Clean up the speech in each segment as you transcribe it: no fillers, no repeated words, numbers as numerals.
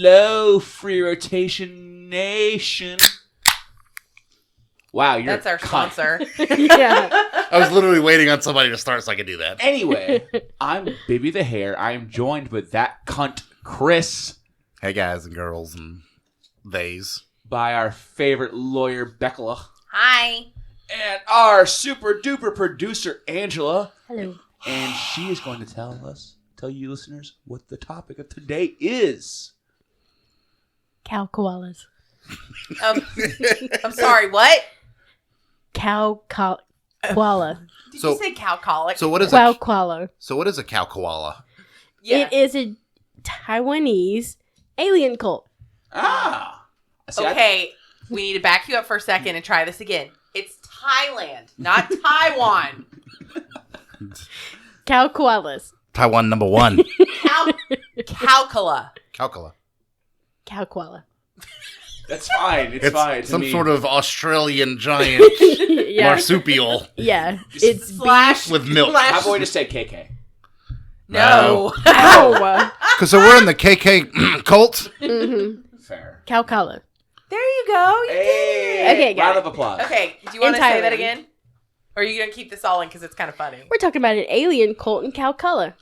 Hello, Free Rotation Nation. Wow, you're That's our sponsor. Yeah. I was literally waiting on somebody to start so I could do that. Anyway, I'm Bibby the Hare. I am joined with that cunt, Chris. Hey guys and girls and theys. By our favorite lawyer, Becla. Hi. And our super duper producer, Angela. Hello. And she is going to tell you listeners, what the topic of today is. CowKoalas. I'm sorry, what? Koala. Did you say CowKoalas? So what is Koala. So what is a cow koala? Yeah. It is a Taiwanese alien cult. Ah. See, Okay, we need to back you up for a second and try this again. It's Thailand, not Taiwan. CowKoalas. Taiwan number 1. CowKoala. Calcula. CowKoala. That's fine. It's fine. Some sort of Australian giant Yeah. marsupial Yeah. It's Slash with milk. slash- I'm going to say KK. No. Ow. Because so we're in the KK cult. Mm-hmm. Fair. CowKoala. There you go. You did Hey, it. Okay, got round it. of applause. Okay, do you want to In say that Thailand. again? Or are you going to keep this all in because it's kind of funny? We're talking about an alien cult in CowKoala,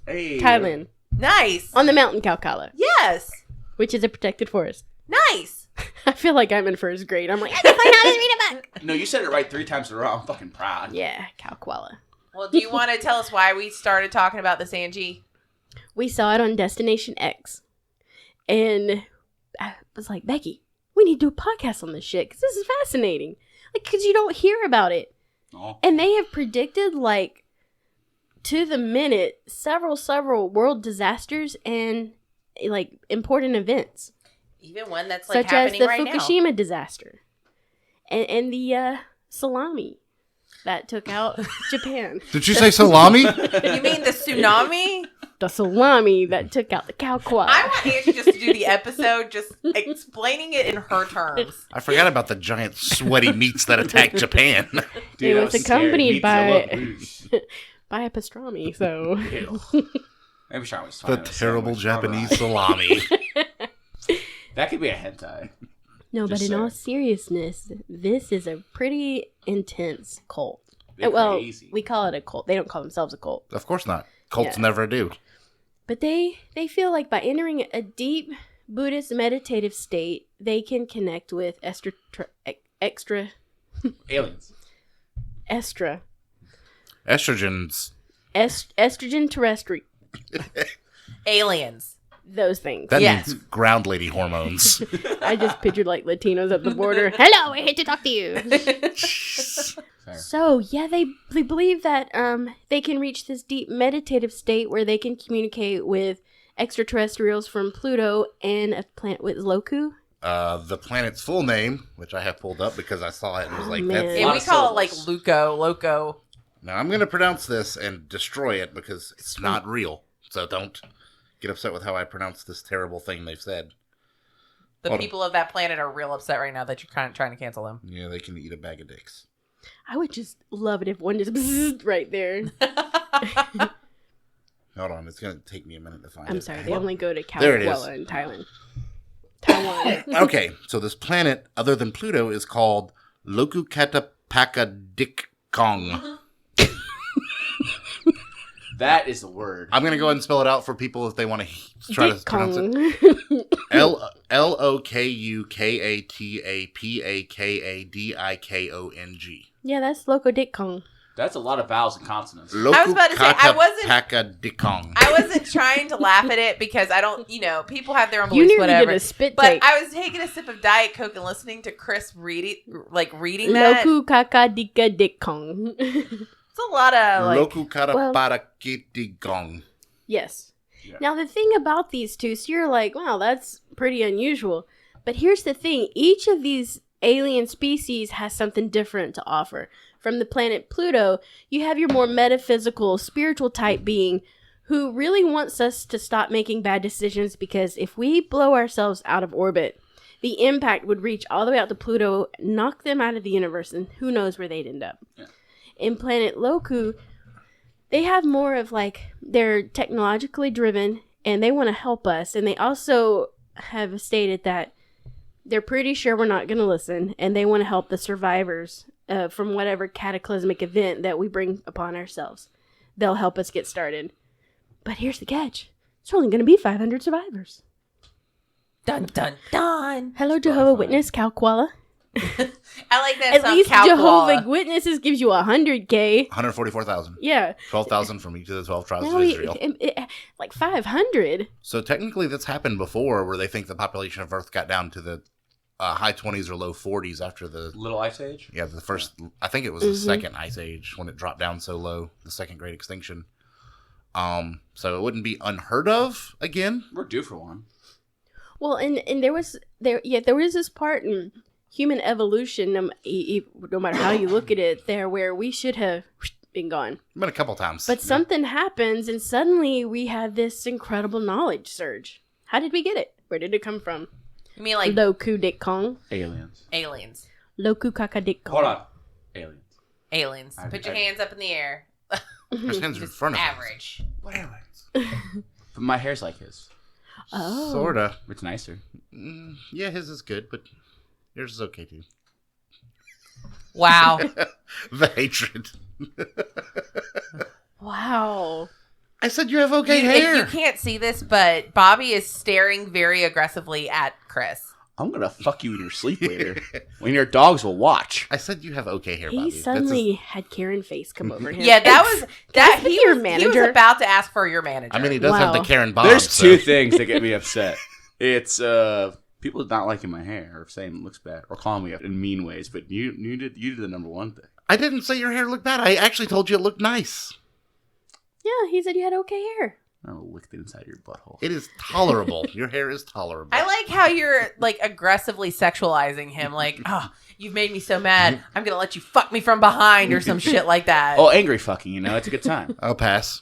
Hey. Thailand. Nice. On the mountain CowKoala, Yes. which is a protected forest. Nice. I feel like I'm in first grade. I'm like, I can find how to read a book. No, you said it right 3 times in a row. I'm fucking proud. Yeah, CowKoala. Well, do you want to tell us why we started talking about this, Angie? We saw it on Destination X. And I was like, Becky, we need to do a podcast on this shit because this is fascinating. Like, because you don't hear about it. Oh. And they have predicted, like, to the minute, several world disasters and, like, important events. Even one that's like Such as happening the right now. Fukushima disaster. And the tsunami that took out Japan. Did you say salami? You mean the tsunami? The tsunami that took out the CowKoala. I want Angie just to do the episode just explaining it in her terms. I forgot about the giant sweaty meats that attacked Japan. Dude, It that was scary. accompanied Meat by- Zilla. By a pastrami, so... Ew. Maybe Sean was The fine. terrible Japanese salami. That could be a hentai. No, Just but in all saying. seriousness, this is a pretty intense cult. They're Well, crazy. we call it a cult. They don't call themselves a cult. Of course not. Cults Yeah. never do. But they feel like by entering a deep Buddhist meditative state, they can connect with Aliens. Estrogens. estrogen terrestrial, Aliens. those things. That Yes. means ground lady hormones. I just pictured like Latinos at the border. Hello, we're here to talk to you. Fair. So yeah, they believe that they can reach this deep meditative state where they can communicate with extraterrestrials from Pluto and a planet with Loku. The planet's full name, which I have pulled up because I saw it and was Oh, like, man. that's... And lot we of call it like syllables. Loco. Now, I'm going to pronounce this and destroy it because it's not real. So don't get upset with how I pronounce this terrible thing they've said. The Hold on. people of that planet are real upset right now that you're kind of trying to cancel them. Yeah, they can eat a bag of dicks. I would just love it if one just bzzzt right there. Hold on, it's going to take me a minute to find it. I'm sorry, they only go to There it is. CowKoala in Thailand. Taiwan. Okay, so this planet, other than Pluto, is called Lokukatapakadikong. That is the word. I'm going to go ahead and spell it out for people if they want to try to pronounce it. Dickong. Lokukatapakadikong. Yeah, that's Loco Dickong. That's a lot of vowels and consonants. I was about to say, Lokukatapakadikong. I wasn't trying to laugh at it because I don't, people have their own You beliefs, nearly whatever. did a spit But take. I was taking a sip of Diet Coke and listening to Chris reading that. Loku Kaka Dika Dickong. It's a lot of like. Lokukatapakadikong. Yes. Yeah. Now, the thing about these two, so you're like, wow, that's pretty unusual. But here's the thing. Each of these alien species has something different to offer. From the planet Pluto, you have your more metaphysical, spiritual type being who really wants us to stop making bad decisions because if we blow ourselves out of orbit, the impact would reach all the way out to Pluto, knock them out of the universe, and who knows where they'd end up. Yeah. In planet Loku, they have more of like, they're technologically driven and they want to help us. And they also have stated that they're pretty sure we're not going to listen, and they want to help the survivors from whatever cataclysmic event that we bring upon ourselves. They'll help us get started. But here's the catch. It's only going to be 500 survivors. Dun, dun, dun. Hello, Jehovah Witness, Koala. I like that At song, least Cow Jehovah Koala. Witnesses gives you 100K. 144,000. Yeah. 12,000 from each of the 12 tribes Now of Israel. like 500. So technically that's happened before where they think the population of Earth got down to the high 20s or low 40s after the... Little Ice Age? Yeah, the first... I think it was the second ice age when it dropped down so low. The second great extinction. So it wouldn't be unheard of again. We're due for one. Well, and there was this part in human evolution, no matter how you look at it, there where we should have been gone. Been a couple times. But something happens, and suddenly we have this incredible knowledge surge. How did we get it? Where did it come from? You mean like Loku Dick Kong. Aliens. aliens? Loku Kaka Dick Kong. Hold on. Aliens. Aliens. Put your hands up in the air. His hands are in front of us. Average. What aliens? But my hair's like his. Oh. Sorta. It's nicer. Yeah, his is good, but yours is okay too. Wow. The hatred. Wow. I said you have okay You hair. can't see this, but Bobby is staring very aggressively at Chris. I'm gonna fuck you in your sleep later. When your dogs will watch. I said you have okay hair, He Bobby. suddenly had Karen face come over him. Yeah, that was that. He He your was, he manager. was about to ask for your manager. I mean, he does have the Wow. Karen Bob. There's so- two things that get me upset. It's people not liking my hair or saying it looks bad or calling me in mean ways. But you did the number one thing. I didn't say your hair looked bad. I actually told you it looked nice. Yeah, he said you had okay hair. I'll lick it inside your butthole. It is tolerable. Your hair is tolerable. I like how you're like aggressively sexualizing him. Like, oh, you've made me so mad. I'm gonna let you fuck me from behind or some shit like that. Oh, angry fucking. You know, it's a good time. I'll pass.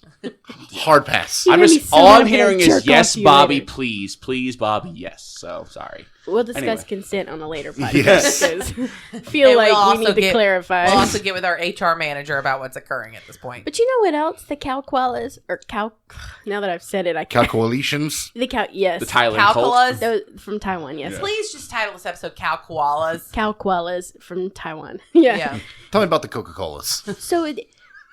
Hard pass. You I'm made me just so all mad, I'm I'm gonna hearing is jerk yes, off to you Bobby, later. please, Bobby, yes. So sorry. We'll discuss Anyway. consent on a later podcast. Yes. Because I feel And like we'll we also need to get- clarify. We'll also get with our HR manager about what's occurring at this point. But you know what else? The CowKoalas, or cow. Now that I've said it, I can't. Calculations. The cow. Yes. The Thailand cult. CowKoalas. Those from Taiwan. Yes. Yeah. Please just title this episode "CowKoalas." CowKoalas from Taiwan. Yeah. Yeah. Tell me about the Coca-Colas. So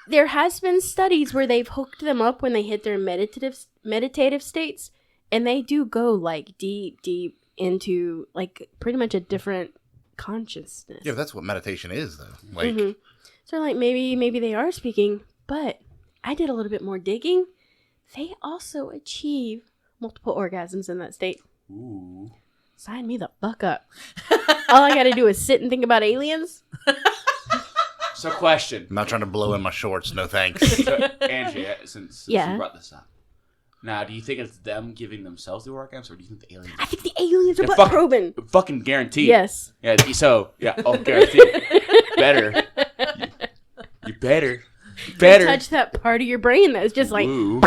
there has been studies where they've hooked them up when they hit their meditative states, and they do go like deep into like pretty much a different consciousness. Yeah, that's what meditation is, though. Like, Mhm. So like maybe they are speaking, but I did a little bit more digging. They also achieve multiple orgasms in that state. Ooh. Sign me the fuck up. All I gotta do is sit and think about aliens. So question. I'm not trying to blow in my shorts. No thanks. So, Angie, since Yeah. you brought this up. Now, do you think it's them giving themselves the orgasms, or do you think the aliens? I think the aliens are Yeah, butt fuck- probing. Fucking guaranteed. Yes. Yeah. So yeah. Oh, guaranteed. Better. You better. Better. Touch that part of your brain that's just like, Ooh.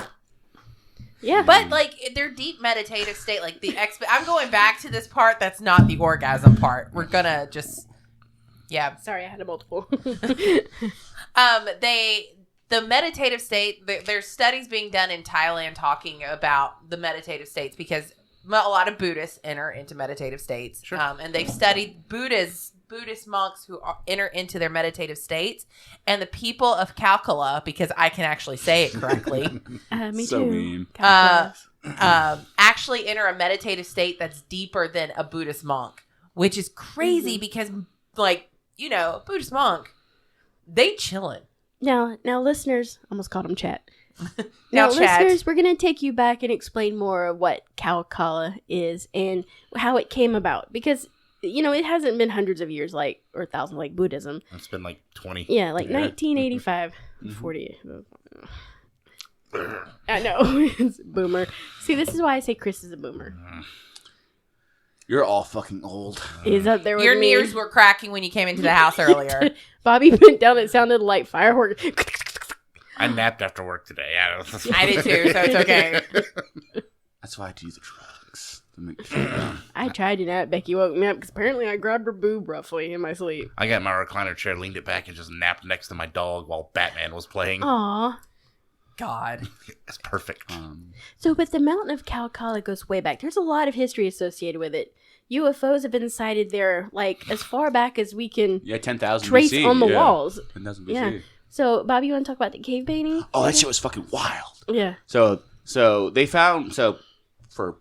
yeah. But like their deep meditative state, like I'm going back to this part that's not the orgasm part. We're gonna just, yeah. Sorry, I had a multiple. The meditative state. There's studies being done in Thailand talking about the meditative states because a lot of Buddhists enter into meditative states. Sure. And they've studied Buddhist monks who enter into their meditative states, and the people of CowKoala, because I can actually say it correctly. Me So too. mean. Actually enter a meditative state that's deeper than a Buddhist monk, which is crazy because, like, you know, a Buddhist monk, they chilling. Now, listeners, almost called them chat. Now, Now, chat. listeners, we're going to take you back and explain more of what CowKoala is and how it came about. Because, you know, it hasn't been hundreds of years or thousands like Buddhism. It's been like 20. Yeah, like Yeah. 1985, 40. I know. It's a boomer. See, this is why I say Chris is a boomer. You're all fucking old. He's up there with Your me. ears were cracking when you came into the house earlier. Bobby went down. It sounded like fireworks. I napped after work today. I did too, so it's okay. That's why I do the drugs. To make me feel down. I tried to nap. Becky woke me up because apparently I grabbed her boob roughly in my sleep. I got my recliner chair, leaned it back, and just napped next to my dog while Batman was playing. Aw. God. It's perfect. So, but the mountain of CowKoala goes way back. There's a lot of history associated with it. UFOs have been sighted there, like, as far back as we can 10,000 trace BC. on the walls. 10,000 BC. Yeah. So, Bobby, you want to talk about the cave painting? Oh, that shit was fucking wild. Yeah. So they found, for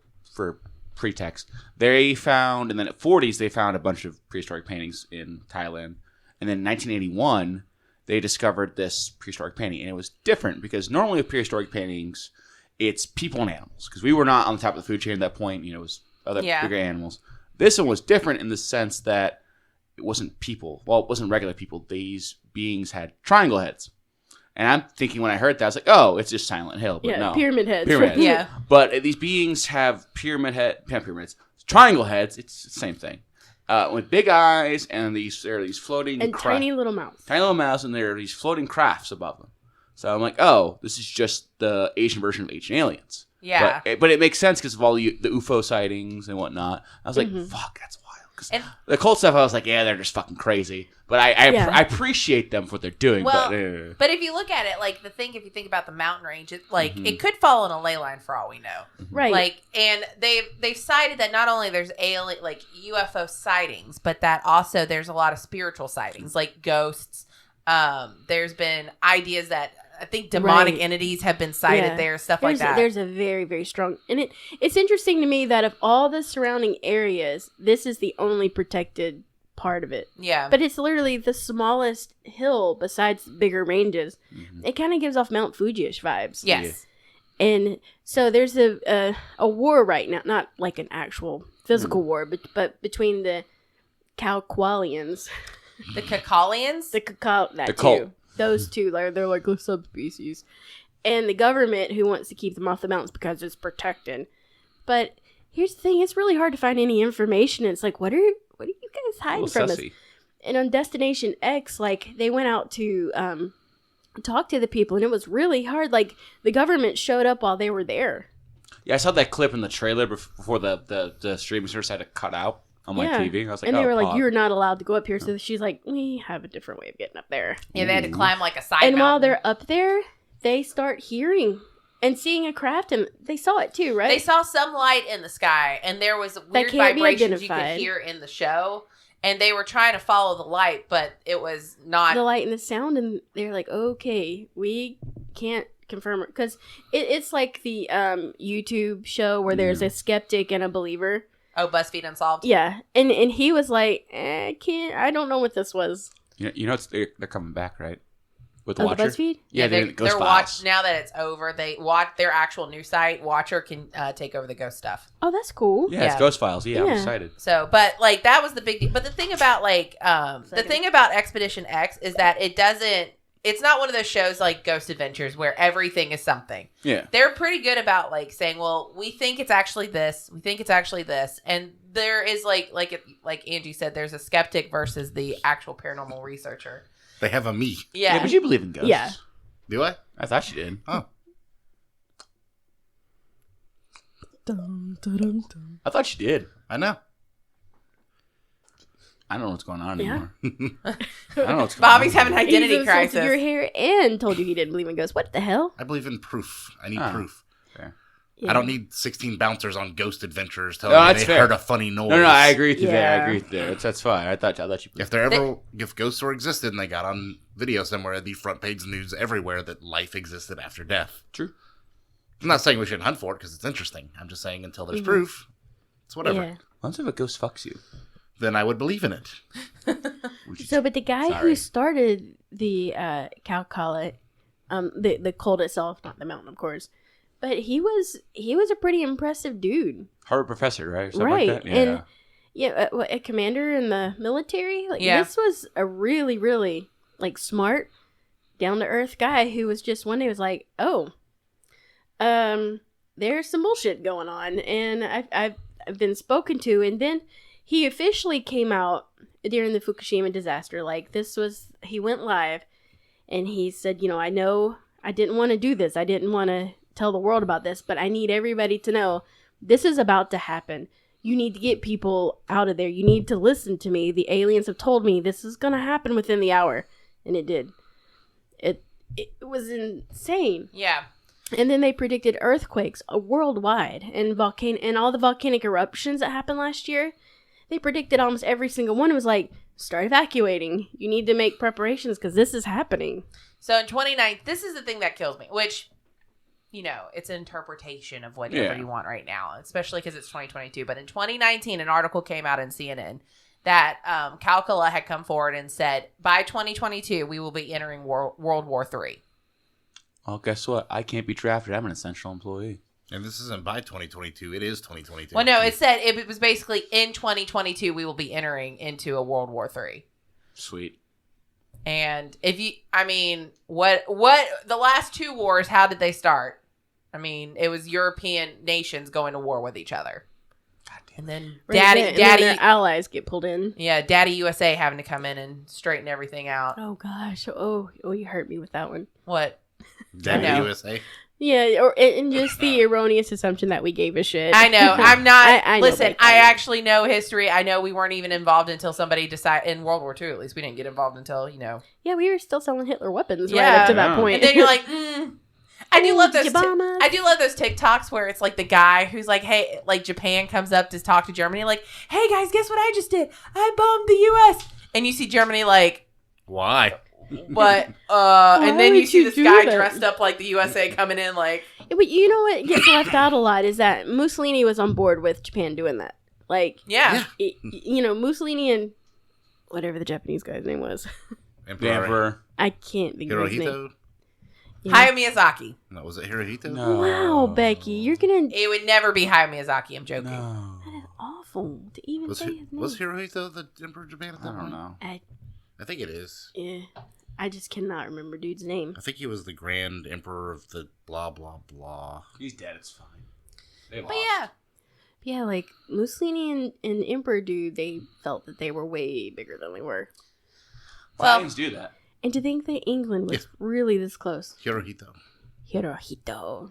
pretext, they found, in the 40s, they found a bunch of prehistoric paintings in Thailand. And then in 1981, they discovered this prehistoric painting. And it was different because normally with prehistoric paintings, it's people and animals. Because we were not on the top of the food chain at that point. You know, it was other bigger animals. This one was different in the sense that it wasn't people. Well, it wasn't regular people. These beings had triangle heads. And I'm thinking when I heard that, I was like, oh, it's just Silent Hill. But no. Pyramid heads. Pyramid heads. Yeah. But these beings have pyramids, triangle heads. It's the same thing. With big eyes, and there are these floating and tiny little mouths. Tiny little mouths, and there are these floating crafts above them. So I'm like, oh, this is just the Asian version of Ancient Aliens. Yeah. But it makes sense because of all the UFO sightings and whatnot. I was like, fuck, that's wild. Because the cult stuff, I was like, yeah, they're just fucking crazy. But I appreciate them for what they're doing. Well, but if you look at it, like if you think about the mountain range, it could fall in a ley line for all we know. Right. Like, and they've cited that not only there's UFO sightings, but that also there's a lot of spiritual sightings, like ghosts. There's been ideas that I think demonic entities have been sighted there, stuff like that. There's a very, very strong... And it's interesting to me that of all the surrounding areas, this is the only protected part of it. Yeah. But it's literally the smallest hill besides bigger ranges. It kind of gives off Mount Fuji-ish vibes. Yes. Yeah. And so there's a war right now, not like an actual physical war, but between the CowKoalians. The KowKoalians? The cult. Those two, they're like a subspecies. And the government who wants to keep them off the mountains because it's protected. But here's the thing, it's really hard to find any information. It's like, what are you guys hiding from us? And on Destination X, like, they went out to talk to the people, and it was really hard. Like, the government showed up while they were there. Yeah, I saw that clip in the trailer before the streaming service had to cut out on my TV. I was like, and they were like, you're not allowed to go up here. So she's like, we have a different way of getting up there. Yeah, they had to climb like a side And mountain. while they're up there, they start hearing and seeing a craft, and they saw it too, right? They saw some light in the sky, and there was weird vibrations you could hear in the show. And they were trying to follow the light, but it was not... The light and the sound, and they're like, okay, we can't confirm it. Because it's like the YouTube show where there's a skeptic and a believer. Oh, BuzzFeed Unsolved? Yeah. And he was like, I don't know what this was. You know they're coming back, right? With the The Watcher? BuzzFeed? Yeah, they're now that it's over, they watch their actual news site. Watcher can take over the ghost stuff. Oh, that's cool. Yeah, it's Ghost Files. Yeah, I'm excited. So, but like that was the big deal. But the thing about the thing about Expedition X is that it's not one of those shows like Ghost Adventures where everything is something. Yeah. They're pretty good about like saying, well, we think it's actually this. We think it's actually this. And there is like Angie said, there's a skeptic versus the actual paranormal researcher. They have a me. Yeah. Yeah, but you believe in ghosts. Yeah. Do I? I thought you did. Oh. I thought you did. I know. I don't know what's going on Yeah. anymore. I don't know what's going Bobby's on. having an identity He's insulted crisis. your hair and told you he didn't believe in ghosts. What the hell? I believe in proof. I need proof. Fair. Yeah. I don't need 16 bouncers on Ghost Adventures telling No, me that's they fair. heard a funny noise. No, I agree with you there. I Yeah. agree with you there. That's fine. I thought you. If ghosts were existed and they got on video somewhere, it'd be front page news everywhere that life existed after death. True. I'm not saying we shouldn't hunt for it because it's interesting. I'm just saying until there's proof, it's whatever. Yeah. Once if a ghost fucks you. Then I would believe in it. So, but the guy who started the CowKoala, the cult itself, not the mountain, of course, but he was a pretty impressive dude. Harvard professor, right? Or something Right. like that? And a commander in the military. Like, this was a really, really like smart, down to earth guy who was just one day was like, oh, there's some bullshit going on, and I've been spoken to, and then he officially came out during the Fukushima disaster. Like, he went live, and he said, I know I didn't want to do this. I didn't want to tell the world about this, but I need everybody to know this is about to happen. You need to get people out of there. You need to listen to me. The aliens have told me this is going to happen within the hour. And it did. it was insane. Yeah. And then they predicted earthquakes worldwide and all the volcanic eruptions that happened last year. They predicted almost every single one. It was like, start evacuating. You need to make preparations because this is happening. So in 2019, this is the thing that kills me, which, it's an interpretation of whatever you want right now, especially because it's 2022. But in 2019, an article came out in CNN that CowKoalas had come forward and said, by 2022, we will be entering World War III. Well, guess what? I can't be drafted. I'm an essential employee. And this isn't by 2022. It is 2022. Well, no, it said it was basically in 2022, we will be entering into a World War III. Sweet. And what the last two wars, how did they start? It was European nations going to war with each other. And then Daddy, their allies get pulled in. Yeah, Daddy USA having to come in and straighten everything out. Oh gosh, oh, you hurt me with that one. What? Daddy USA. Yeah, and just the erroneous assumption that we gave a shit. I know. I'm not. I listen, I actually know history. I know we weren't even involved until somebody decided in World War II. At least we didn't get involved until Yeah, we were still selling Hitler weapons right Yeah. up to that point. And then you're like, I do love those. I do love those TikToks where it's like the guy who's like, "Hey," like Japan comes up to talk to Germany, like, "Hey guys, guess what I just did? I bombed the U.S." And you see Germany like, why? But and then you see this guy that? dressed up like the USA coming in like. But you know what gets left out a lot is that Mussolini was on board with Japan doing that. Like, yeah. Mussolini and whatever the Japanese guy's name was. Emperor. I can't think of his name. Hirohito? Yeah. Hayao Miyazaki. No, was it Hirohito? No. Wow, Becky, you're gonna. It would never be Hayao Miyazaki. I'm joking. No. That is awful to even say his name. Was Hirohito the Emperor of Japan at I that don't point? know. I think it is. Yeah, I just cannot remember dude's name. I think he was the Grand Emperor of the blah blah blah. He's dead. It's fine. They But lost. Yeah, like Mussolini and Emperor dude, they felt that they were way bigger than they were. Well- Italians do that. And to think that England was really this close. Hirohito. Hirohito.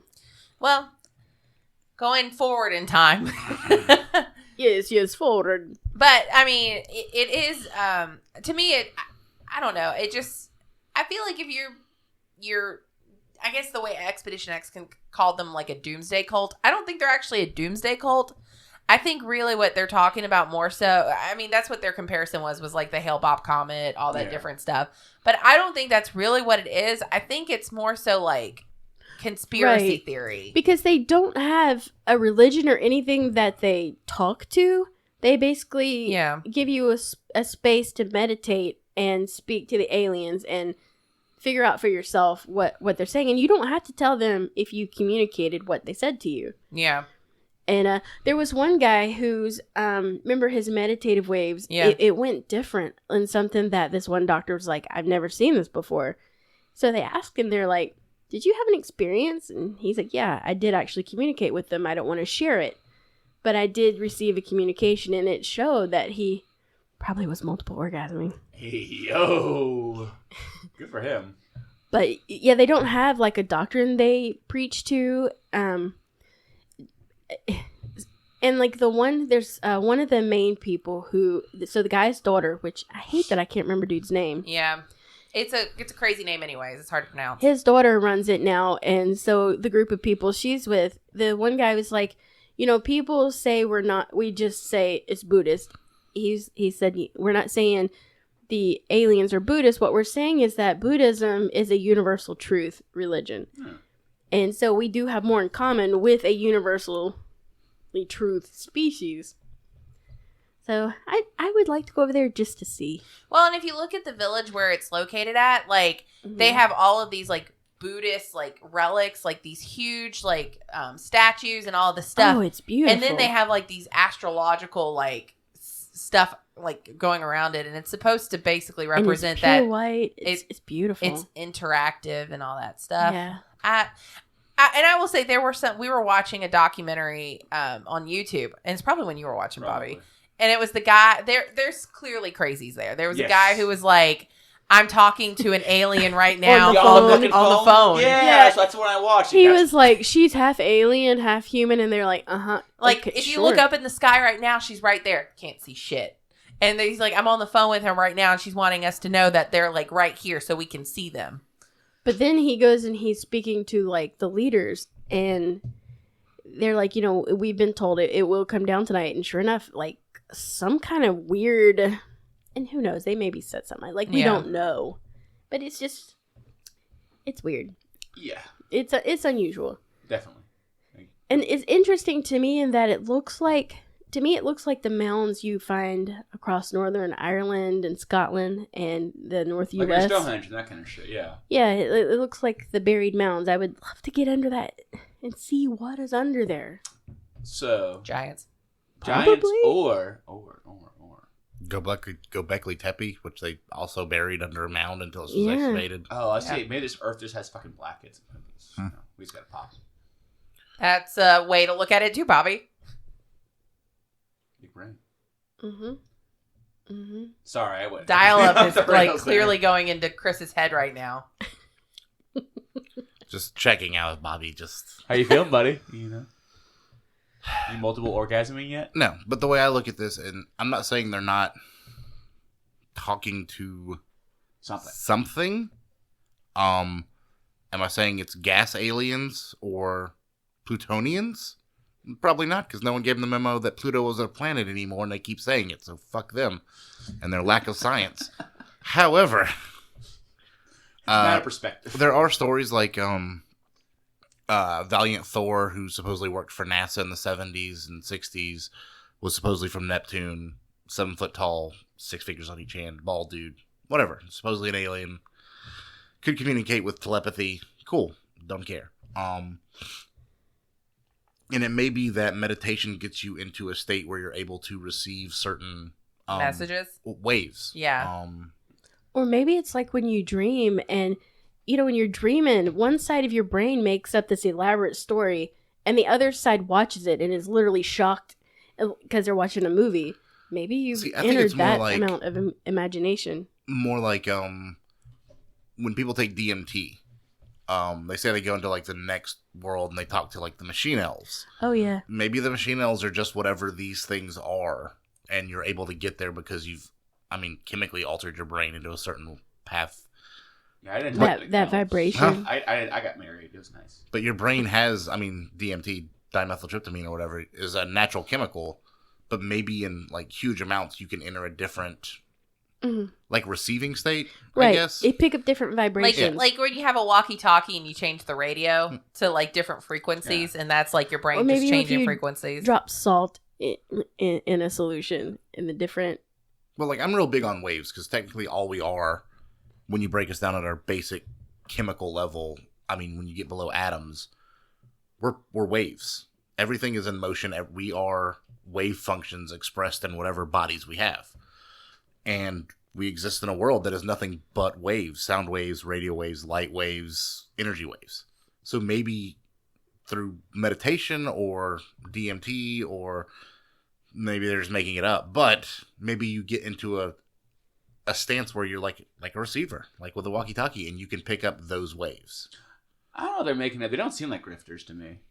Well, going forward in time. Yes, forward. But it is to me. I don't know. It just I feel like if you're I guess the way Expedition X can call them like a doomsday cult. I don't think they're actually a doomsday cult. I think really what they're talking about more so. That's what their comparison was like the Hale-Bopp comet, all that different stuff. But I don't think that's really what it is. I think it's more so like conspiracy theory. Because they don't have a religion or anything that they talk to. They basically give you a space to meditate and speak to the aliens and figure out for yourself what they're saying. And you don't have to tell them if you communicated what they said to you. Yeah. And there was one guy who's, remember his meditative waves? Yeah. It went different and something that this one doctor was like, I've never seen this before. So they asked him, they're like, did you have an experience? And he's like, yeah, I did actually communicate with them. I don't want to share it. But I did receive a communication, and it showed that he probably was multiple orgasming. Hey, yo. Good for him. But, yeah, they don't have, like, a doctrine they preach to. And, like, there's one of the main people so the guy's daughter, which I hate that I can't remember dude's name. Yeah. It's a crazy name anyways. It's hard to pronounce. His daughter runs it now, and so the group of people she's with, the one guy was like, people say we just say it's Buddhist. He said, we're not saying the aliens are Buddhist. What we're saying is that Buddhism is a universal truth religion. And so we do have more in common with a universally truth species. So I would like to go over there just to see. Well, and if you look at the village where it's located at, like, they have all of these, like, Buddhist, like, relics, like, these huge, like, statues and all this stuff. Oh, it's beautiful. And then they have, like, these astrological, like, stuff, like, going around it. And it's supposed to basically represent and it's pure that. white. It's beautiful. It's interactive and all that stuff. Yeah. And I will say we were watching a documentary on YouTube. And it's probably when you were watching, Bobby. And it was the guy, there's clearly crazies there. There was a guy who was like, I'm talking to an alien right now on the phone. Yeah, so that's what I watched. He was like, she's half alien, half human, and they're like, uh-huh. Like, okay, if you sure. look up in the sky right now, she's right there. Can't see shit. And he's like, I'm on the phone with him right now, and she's wanting us to know that they're, like, right here so we can see them. But then he goes and he's speaking to like the leaders, and they're like, we've been told it will come down tonight, and sure enough, like some kind of weird, and who knows, they maybe said something like we don't know, but it's weird. Yeah, it's unusual, definitely. and it's interesting to me in that it looks like the mounds you find across Northern Ireland and Scotland and the North Like U.S. Stonehenge and that kind of shit, yeah. Yeah, it looks like the buried mounds. I would love to get under that and see what is under there. So Giants Probably. or Göbekli Tepe, which they also buried under a mound until it was excavated. Oh, I see. Maybe this Earth just has fucking blackheads. We just gotta pop. That's a way to look at it too, Bobby. Big brain. Sorry, I went. Dial-up is like clearly going into Chris's head right now. Just checking out if Bobby just... How you feeling, buddy? You multiple orgasming yet? No, but the way I look at this, and I'm not saying they're not talking to something. Am I saying it's gas aliens or Plutonians? Probably not, because no one gave them the memo that Pluto wasn't a planet anymore, and they keep saying it, so fuck them and their lack of science. However, not a perspective. There are stories like Valiant Thor, who supposedly worked for NASA in the 70s and 60s, was supposedly from Neptune, 7 foot tall, 6 figures on each hand, bald dude, whatever, supposedly an alien, could communicate with telepathy. Cool, don't care. And it may be that meditation gets you into a state where you're able to receive certain messages, waves. Yeah. Or maybe it's like when you dream, and when you're dreaming, one side of your brain makes up this elaborate story, and the other side watches it and is literally shocked because they're watching a movie. Maybe you've entered that amount of imagination. More like when people take DMT. They say they go into like the next world and they talk to like the machine elves. Oh yeah. Maybe the machine elves are just whatever these things are, and you're able to get there because you've, chemically altered your brain into a certain path. Yeah, I didn't that vibration. Huh? I got married. It was nice. But your brain has, DMT, dimethyltryptamine or whatever, is a natural chemical, but maybe in like huge amounts you can enter a different. Like receiving state, right. I guess. They pick up different vibrations. Like when you have a walkie-talkie and you change the radio to like different frequencies, and that's like your brain just changing frequencies. Drop salt in a solution in the different. Well, like I'm real big on waves because technically all we are, when you break us down at our basic chemical level, when you get below atoms, we're waves. Everything is in motion. We are wave functions expressed in whatever bodies we have. And we exist in a world that is nothing but waves, sound waves, radio waves, light waves, energy waves. So maybe through meditation or DMT, or maybe they're just making it up, but maybe you get into a stance where you're like a receiver, like with a walkie-talkie, and you can pick up those waves. I don't know, they're making it. They don't seem like grifters to me.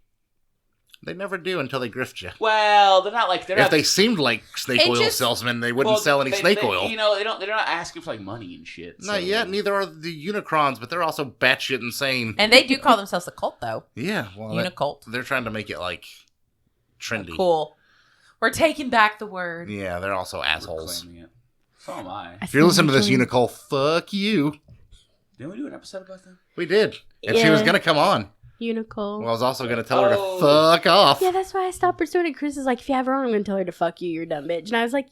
They never do until they grift you. Well, they're not like if they seemed like snake oil salesmen, they wouldn't sell any snake oil. They're not asking for like money and shit. Not yet. Neither are the Unicrons, but they're also batshit insane. And they do call themselves a cult, though. Yeah, well, Unicult. They're trying to make it like trendy. Cool. We're taking back the word. Yeah, they're also assholes. So am I. If you're listening to this, Unicult, fuck you. Didn't we do an episode about that? We did, and she was gonna come on. Unicole. Well, I was also going to tell her to fuck off. Yeah, that's why I stopped pursuing it. Chris is like, if you have her on, I'm going to tell her to fuck you, dumb bitch. And I was like,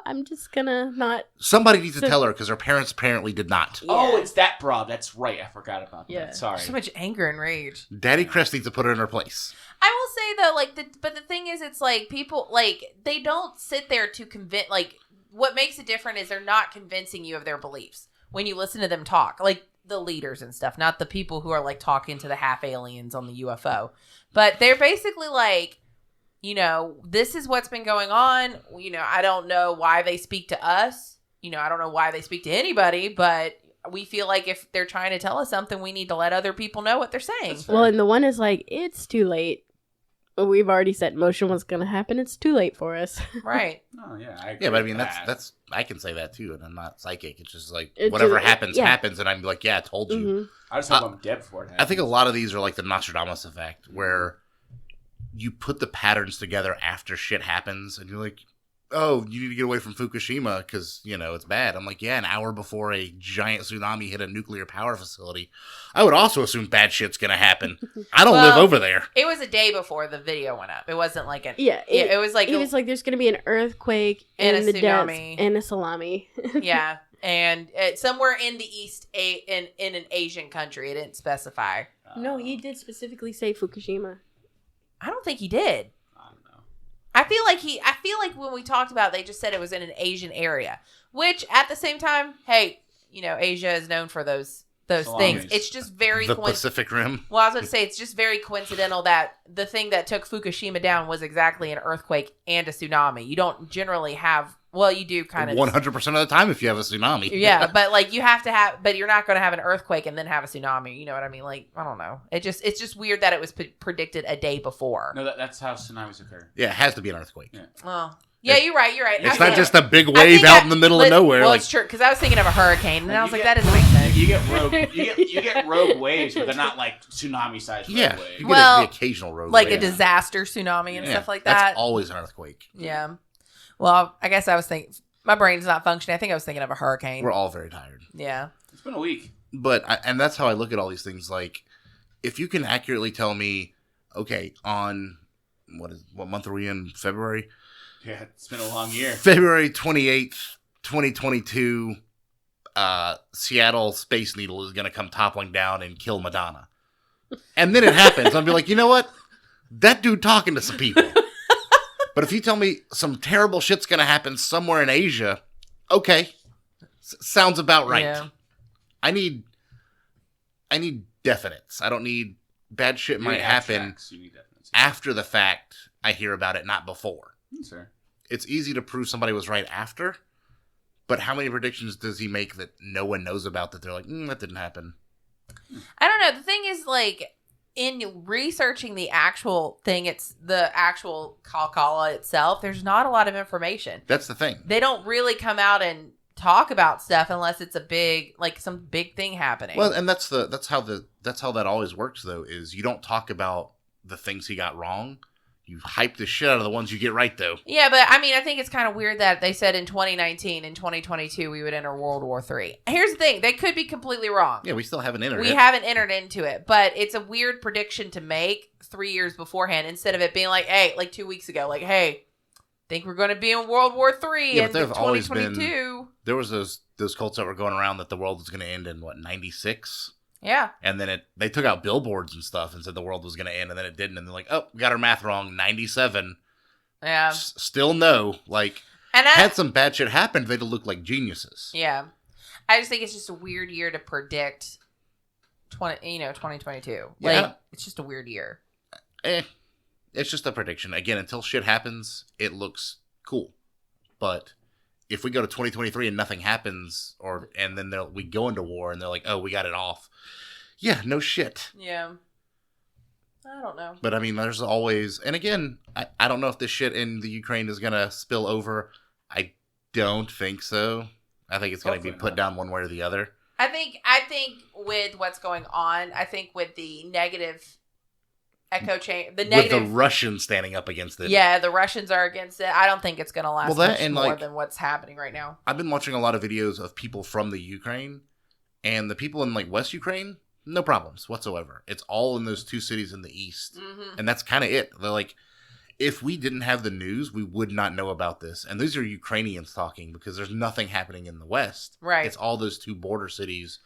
I'm just going to not. Somebody needs to tell her because her parents apparently did not. Yeah. Oh, it's that broad. That's right. I forgot about that. Sorry. So much anger and rage. Daddy Chris needs to put her in her place. I will say, though, but the thing is, it's like people, like, they don't sit there to convince, like, what makes it different is they're not convincing you of their beliefs when you listen to them talk. Like, the leaders and stuff, not the people who are like talking to the half aliens on the UFO, but they're basically like, this is what's been going on. I don't know why they speak to us. I don't know why they speak to anybody, but we feel like if they're trying to tell us something, we need to let other people know what they're saying. Well, and the one is like, it's too late. we've already set in motion what's going to happen. It's too late for us. Right. Oh yeah, I agree Yeah, but I with mean that. that's I can say that too, and I'm not psychic. It's just like It's whatever just- happens, yeah. happens, and I'm like, yeah, I told you. Mhm. I just hope I'm dead before it happens. I think a lot of these are like the Nostradamus effect, where you put the patterns together after shit happens, and you're like, oh, you need to get away from Fukushima because, it's bad. I'm like, yeah, an hour before a giant tsunami hit a nuclear power facility. I would also assume bad shit's going to happen. I don't live over there. It was a day before the video went up. It wasn't like an... Yeah, it was like... It was like there's going to be an earthquake And and a the death tsunami. and a salami. Yeah. And somewhere in the East, in an Asian country. It didn't specify. No, he did specifically say Fukushima. I don't think he did. I don't know. I feel like when we talked about it, they just said it was in an Asian area. Which, at the same time, hey, Asia is known for those things. Salamis. It's just very The Pacific Rim. Well, I was going to say, it's just very coincidental that the thing that took Fukushima down was exactly an earthquake and a tsunami. You don't generally have, well, you do kind of. 100% of the time if you have a tsunami. Yeah, but like you have to have, but you're not going to have an earthquake and then have a tsunami. You know what I mean? Like, I don't know. It's just weird that it was predicted a day before. No, that's how tsunamis occur. Yeah, it has to be an earthquake. Yeah. Oh. Yeah, you're right. It's not just a big wave out in the middle of nowhere. Well, Like, it's true, because I was thinking of a hurricane, and I was like, that doesn't make You, sense. you get rogue. You get rogue waves, but they're not like tsunami sized rogue yeah, waves. you get Well, the occasional road Like wave. a disaster tsunami and Yeah, stuff like That's that. always an earthquake. Yeah. Well, I guess I was thinking, my brain's not functioning. I think I was thinking of a hurricane. We're all very tired. Yeah. It's been a week. But and that's how I look at all these things. Like, if you can accurately tell me, okay, on what month are we in? February? Yeah, it's been a long year. February 28th, 2022, Seattle Space Needle is going to come toppling down and kill Madonna. And then it happens. I'll be like, you know what? That dude talking to some people. But if you tell me some terrible shit's going to happen somewhere in Asia, okay. Sounds about right. Yeah. I need definites. I don't need bad shit You might need happen abstracts, you need definites. after the fact. I hear about it, not before. Sir. It's easy to prove somebody was right after, but how many predictions does he make that no one knows about that they're like, that didn't happen? I don't know. The thing is, like, in researching the actual thing, it's the actual koala itself, there's not a lot of information. That's the thing. They don't really come out and talk about stuff unless it's a big, like, some big thing happening. Well, and that's how that always works though, is you don't talk about the things he got wrong. You hype the shit out of the ones you get right though. Yeah, but I mean, I think it's kind of weird that they said in 2019 and 2022 we would enter World War III. Here's the thing. They could be completely wrong. Yeah, we still haven't entered We it. haven't entered into it, but it's a weird prediction to make 3 years beforehand instead of it being like, hey, like 2 weeks ago, like, hey, think we're going to be in World War III Yeah, in but there have always 2022. There was those cults that were going around that the world was going to end in 96? Yeah. And then they took out billboards and stuff and said the world was going to end, and then it didn't. And they're like, oh, we got our math wrong. 97. Yeah. Still no. Like, And had some bad shit happened, they'd look like geniuses. yeah. I just think it's just a weird year to predict 2022. Yeah. Like, it's just a weird year. It's just a prediction. Again, until shit happens, it looks cool. But if we go to 2023 and nothing happens, and then we go into war and they're like, oh, we got it off. Yeah, no shit. Yeah. I don't know. But I mean, there's always, and again, I don't know if this shit in the Ukraine is going to spill over. I don't think so. I think it's going to be Hopefully put not. down one way or the other. I think with what's going on, I think with the negative echo chain, the With negative, the Russians standing up against it. yeah, the Russians are against it. I don't think it's going to last Well, that much and, more like, than what's happening right now. I've been watching a lot of videos of people from the Ukraine, and the people in like West Ukraine, no problems whatsoever. It's all in those two cities in the east. Mm-hmm. And that's kind of it. They're like, if we didn't have the news, we would not know about this. And these are Ukrainians talking because there's nothing happening in the West. Right. It's all those two border cities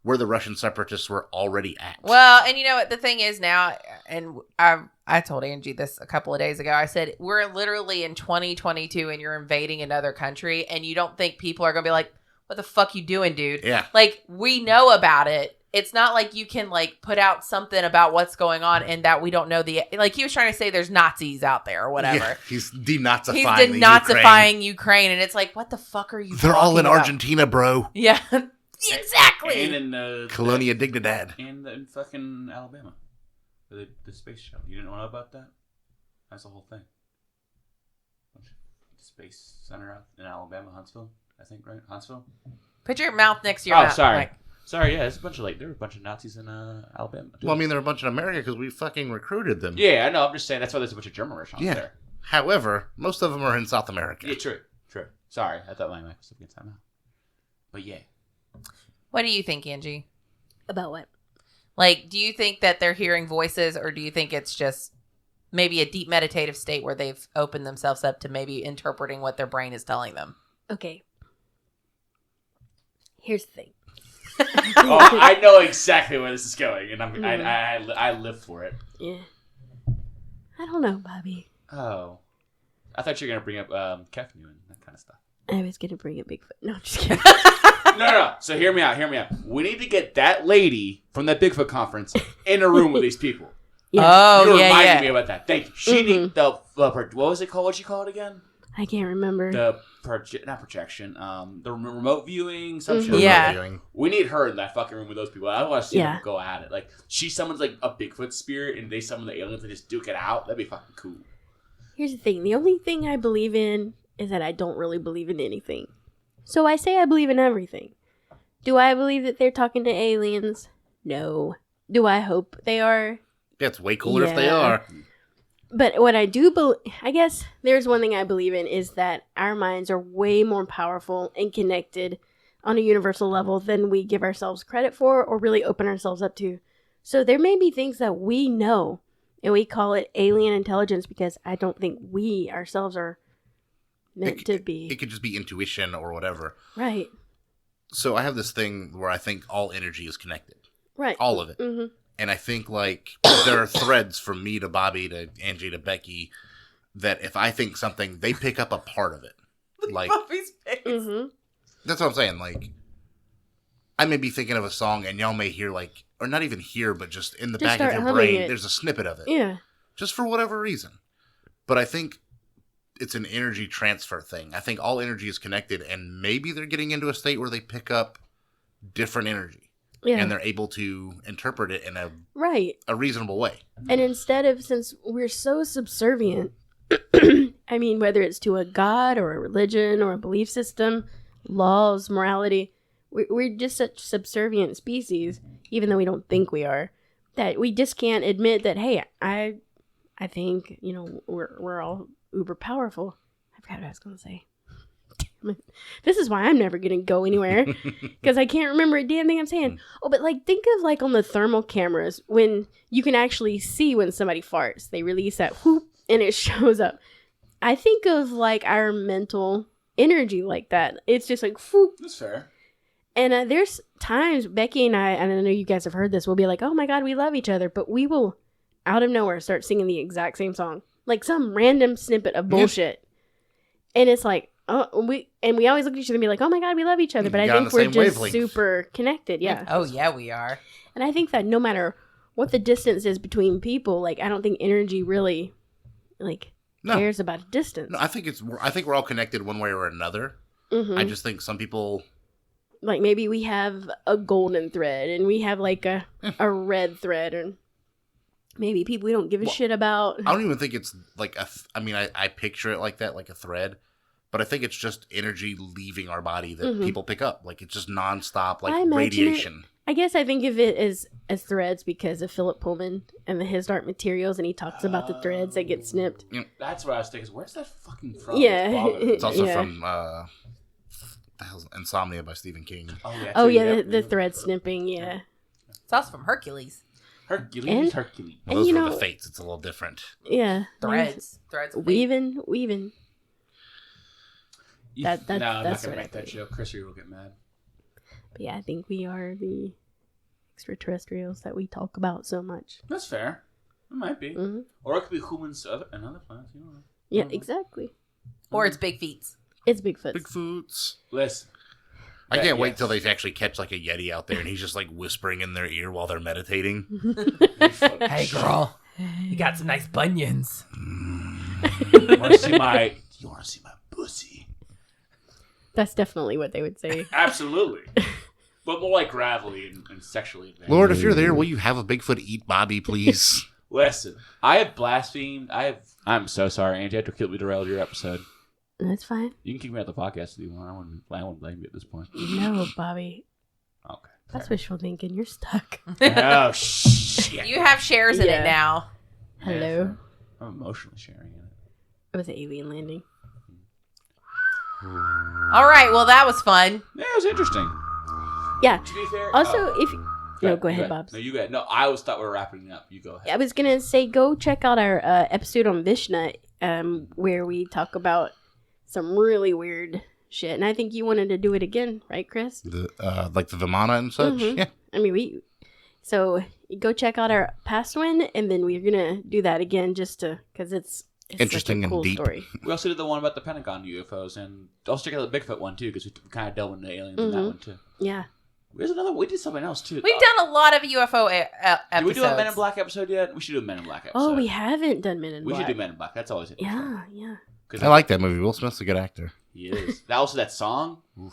where the Russian separatists were already at. Well, and you know what the thing is now, and I told Angie this a couple of days ago. I said, we're literally in 2022 and you're invading another country and you don't think people are going to be like, what the fuck you doing, dude? Yeah. Like, we know about it. It's not like you can, like, put out something about what's going on and that we don't know like, he was trying to say there's Nazis out there or whatever. Yeah, he's denazifying He's the denazifying Ukraine. And it's like, what the fuck are you They're all in talking about? Argentina, bro. Yeah. Exactly. And in Colonia Dignidad. and in fucking Alabama, the space shuttle. You didn't know about that? That's the whole thing. Space Center out in Alabama, Huntsville, I think, right? Huntsville. Put your mouth next to your mouth. Oh, sorry. Mike. Sorry, yeah, there's a bunch of there were a bunch of Nazis in Alabama. Too. Well, I mean, there are a bunch in America because we fucking recruited them. Yeah, I know. I'm just saying that's why there's a bunch of German restaurants there. However, most of them are in South America. Yeah, true. Sorry, I thought my mic was up against that now. But yeah. What do you think, Angie? About what? Like, do you think that they're hearing voices, or do you think it's just maybe a deep meditative state where they've opened themselves up to maybe interpreting what their brain is telling them? Okay. Here's the thing. Oh, I know exactly where this is going, and I live for it. Yeah. I don't know, Bobby. Oh. I thought you were going to bring up Kefnu and that kind of stuff. I was going to bring up Bigfoot. No, I'm just kidding. No. So hear me out. We need to get that lady from that Bigfoot conference in a room with these people. Yeah. Oh, You yeah, reminded yeah. me about that. Thank you. She need the what was it called? What'd you call it again? I can't remember. The not projection. The remote viewing. Some shit. Yeah. We need her in that fucking room with those people. I want to see Yeah. them go at it. Like she summons like a Bigfoot spirit, and they summon the aliens and just duke it out. That'd be fucking cool. Here's the thing. The only thing I believe in is that I don't really believe in anything. So I say I believe in everything. Do I believe that they're talking to aliens? No. Do I hope they are? Yeah, it's way cooler if they Yeah. are. But what I do believe, I guess there's one thing I believe in is that our minds are way more powerful and connected on a universal level than we give ourselves credit for or really open ourselves up to. So there may be things that we know and we call it alien intelligence because I don't think we ourselves are meant to be. It could just be intuition or whatever. Right. So I have this thing where I think all energy is connected. Right. All of it. Mm-hmm. And I think, like, there are threads from me to Bobby to Angie to Becky that if I think something, they pick up a part of it. Like, Bobby's face. Mm-hmm. that's what I'm saying. Like, I may be thinking of a song and y'all may hear, like, or not even hear, but just in the Just back of start your humming brain, it. there's a snippet of it. Yeah. Just for whatever reason. But I think it's an energy transfer thing. I think all energy is connected, and maybe they're getting into a state where they pick up different energy. Yeah. And they're able to interpret it in Right. a reasonable way. And instead of, since we're so subservient, I mean, whether it's to a god or a religion or a belief system, laws, morality, we're just such subservient species, even though we don't think we are, that we just can't admit that, hey, I think, you know, we're all uber powerful. I forgot what I was going to say. Damn it. This is why I'm never going to go anywhere, because I can't remember a damn thing I'm saying. Oh, but like, think of like on the thermal cameras when you can actually see when somebody farts. They release that whoop and it shows up. I think of like our mental energy like that. It's just like whoop. That's fair. And there's times Becky and I know you guys have heard this, we'll be like, oh my God, we love each other. But we will out of nowhere start singing the exact same song. Like some random snippet of bullshit. And it's like, oh, we always look at each other and be like, oh my God, we love each other. But I think we're just super connected. Yeah. Oh, yeah, we are. And I think that no matter what the distance is between people, like, I don't think energy really, like, cares about a distance. No, I think we're all connected one way or another. Mm-hmm. I just think some people, like, maybe we have a golden thread and we have like a red thread, and maybe people we don't give a shit about. I don't even think it's like I picture it like that, like a thread, but I think it's just energy leaving our body that people pick up. Like, it's just nonstop, like radiation. I guess I think of it as threads because of Philip Pullman and the His Dark Materials, and he talks about the threads that get snipped. That's what I was thinking. Where's that fucking from? Yeah. It's also Yeah. from the hell's Insomnia by Stephen King. Oh yeah, the thread snipping. Yeah. It's also from Hercules. Hercules. And Well, those you were know, the fates. It's a little different. Yeah. Threads. Threads. of fate. Weaving. That's I'm not what gonna I make that think. joke. Chris will get mad. But yeah, I think we are the extraterrestrials that we talk about so much. That's fair. It might be, Mm-hmm. or it could be humans and other planets. You don't know. Yeah, exactly. Or it's big feet. It's Bigfoot. Bigfoots. Listen, I can't wait yes. till they actually catch like a Yeti out there and he's just like whispering in their ear while they're meditating. Hey, girl. You got some nice bunions. You want to see my pussy? That's definitely what they would say. Absolutely, but more like gravelly and sexually advanced. Lord, if you're there, will you have a Bigfoot eat Bobby, please? Listen, I have blasphemed. I'm so sorry, Angie. I have to completely derailed your episode. That's fine. You can kick me out the podcast if you want. I won't blame you at this point. No, Bobby. Okay. That's wishful thinking. You're stuck. Oh, shit. You have shares in it now. Hello. I'm emotionally sharing it. It was an alien landing. All right. Well, that was fun. Yeah, it was interesting. Yeah. To be fair, Also, No, go ahead, Bobs. Bobs. No, you go ahead. No, I always thought we were wrapping up. You go ahead. I was going to say, go check out our episode on Vishnu, where we talk about some really weird shit. And I think you wanted to do it again, right, Chris? Like the Vimana and such? Mhm. Yeah. I mean, so go check out our past one, and then we're going to do that again just because it's Interesting such a and cool deep. story. We also did the one about the Pentagon UFOs, and also check out the Bigfoot one, too, because we kind of delved into aliens in that one, too. Yeah. There's another. We did something else, too. We've done a lot of UFO episodes. Did we do a Men in Black episode yet? We should do a Men in Black episode. Oh, we haven't done Men in We Black. should do Men in Black. That's always interesting. Yeah. I like that movie. Will Smith's a good actor. He is. Also, that song. Oof.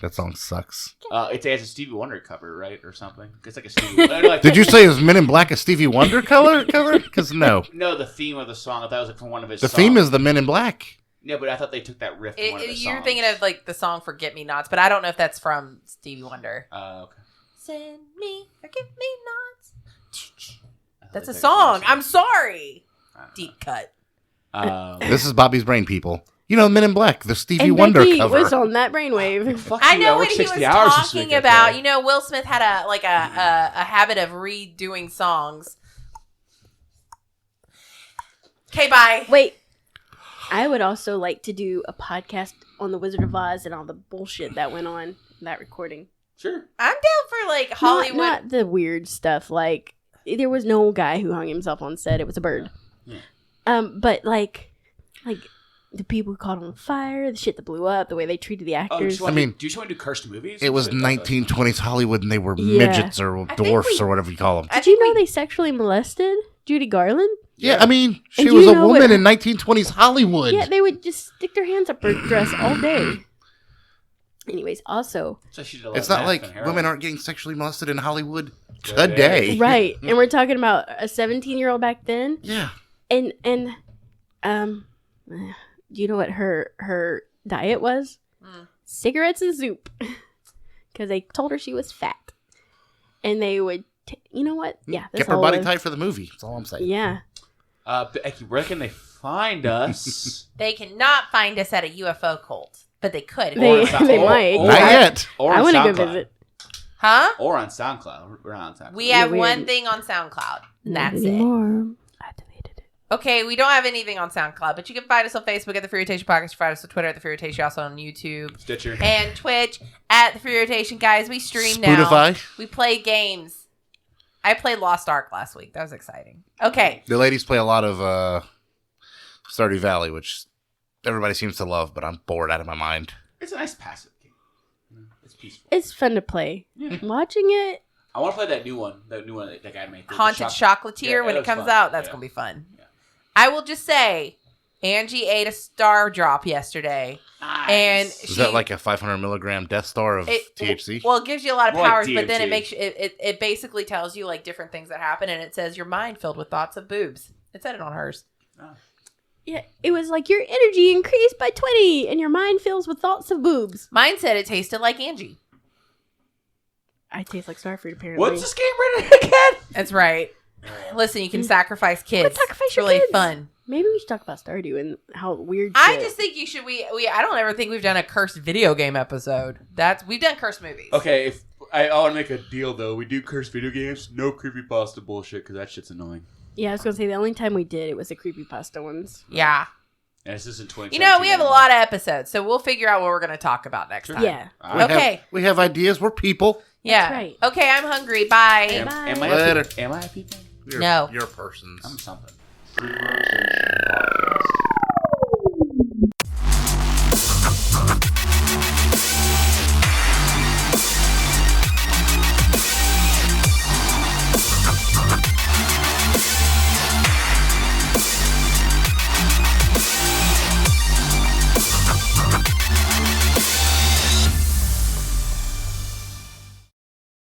That song sucks. It's a Stevie Wonder cover, right, or something. It's like a Stevie. Like, Did you say it was Men in Black a Stevie Wonder cover? Because no. No, the theme of the song. I thought it was like from one of his. The songs. theme is the Men in Black. Yeah, but I thought they took that riff from one of his songs. You're thinking of like the song "Forget Me Nots," but I don't know if that's from Stevie Wonder. Okay. Send me, forget me nots. That's a They song. took I'm sorry. I don't know. Deep cut. This is Bobby's brain, people. You know, Men in Black, the Stevie And Wonder Becky cover. was on that brainwave. Fuck I you, know worked what he was 60 hours this talking week, about. okay? You know, Will Smith had a habit of redoing songs. Okay, bye. Wait. I would also like to do a podcast on the Wizard of Oz and all the bullshit that went on in that recording. Sure. I'm down for like Hollywood. Not the weird stuff. Like, there was no guy who hung himself on set. It was a bird. Yeah. But like the people who caught on fire, the shit that blew up, the way they treated the Oh, actors. do you just want to do cursed movies? It was 1920s Hollywood, and they were Yeah. midgets or think dwarfs or whatever you call them. Did you know they sexually molested Judy Garland? Yeah, I mean, she And was you a know woman what- in 1920s Hollywood. Yeah, they would just stick their hands up her dress all day. Anyways, also, So she did a lot It's of not meth like and heroin. women aren't getting sexually molested in Hollywood Today. today. right, and we're talking about a 17-year-old back then, Yeah. and do you know what her diet was? Cigarettes and soup, because they told her she was fat, and they would, you know what? Yeah, that's Kept her all body it was. tight for the movie. That's all I'm saying. Yeah, Becky, where can they find us? They cannot find us at a UFO cult, but they could. They- on they might. Or, Not yet. Or I on want to go SoundCloud. visit. Huh? Or on SoundCloud. We're not on SoundCloud. We have Yeah, one thing on SoundCloud, and that's it. Anymore. I deleted it. Okay, we don't have anything on SoundCloud, but you can find us on Facebook at The Free Rotation Podcast. Find us on Twitter at The Free Rotation, also on YouTube Stitcher. and Twitch at The Free Rotation. Guys, we stream now. Spotify. We play games. I played Lost Ark last week. That was exciting. Okay. The ladies play a lot of Stardew Valley, which everybody seems to love, but I'm bored out of my mind. It's a nice passive game. It's peaceful. It's fun to play. Yeah. Watching it, I want to play that new one. That new one that guy made. Haunted Chocolatier, Yeah, when it it looks comes fun. out, that's Yeah. going to be fun. Yeah. I will just say, Angie ate a star drop yesterday. Nice. And Is that like a 500 milligram Death Star of THC? Well, it gives you a lot of More like powers, but then DMT. it makes it basically tells you like different things that happen, and it says your mind filled with thoughts of boobs. It said it on hers. Oh. yeah, it was like your energy increased by 20, and your mind fills with thoughts of boobs. Mine said it tasted like Angie. I taste like Starfruit, apparently. What's this game rated again? That's right. Listen, you can sacrifice kids. sacrifice It's your really kids. fun. Maybe we should talk about Stardew and how weird. I shit. just think you should. I don't ever think we've done a cursed video game episode. We've done cursed movies. Okay, if I want to make a deal though. We do cursed video games, no creepypasta bullshit because that shit's annoying. Yeah, I was gonna say the only time we did it was the creepypasta ones. Yeah. And this isn't 20. You know, we have a lot of episodes, so we'll figure out what we're going to talk about next time. Yeah. Okay. We have ideas. We're people. Yeah. right. Okay, I'm hungry. Bye. Am I Later. am I a people? You're, No. You're persons. I'm something. TheFreeRotation.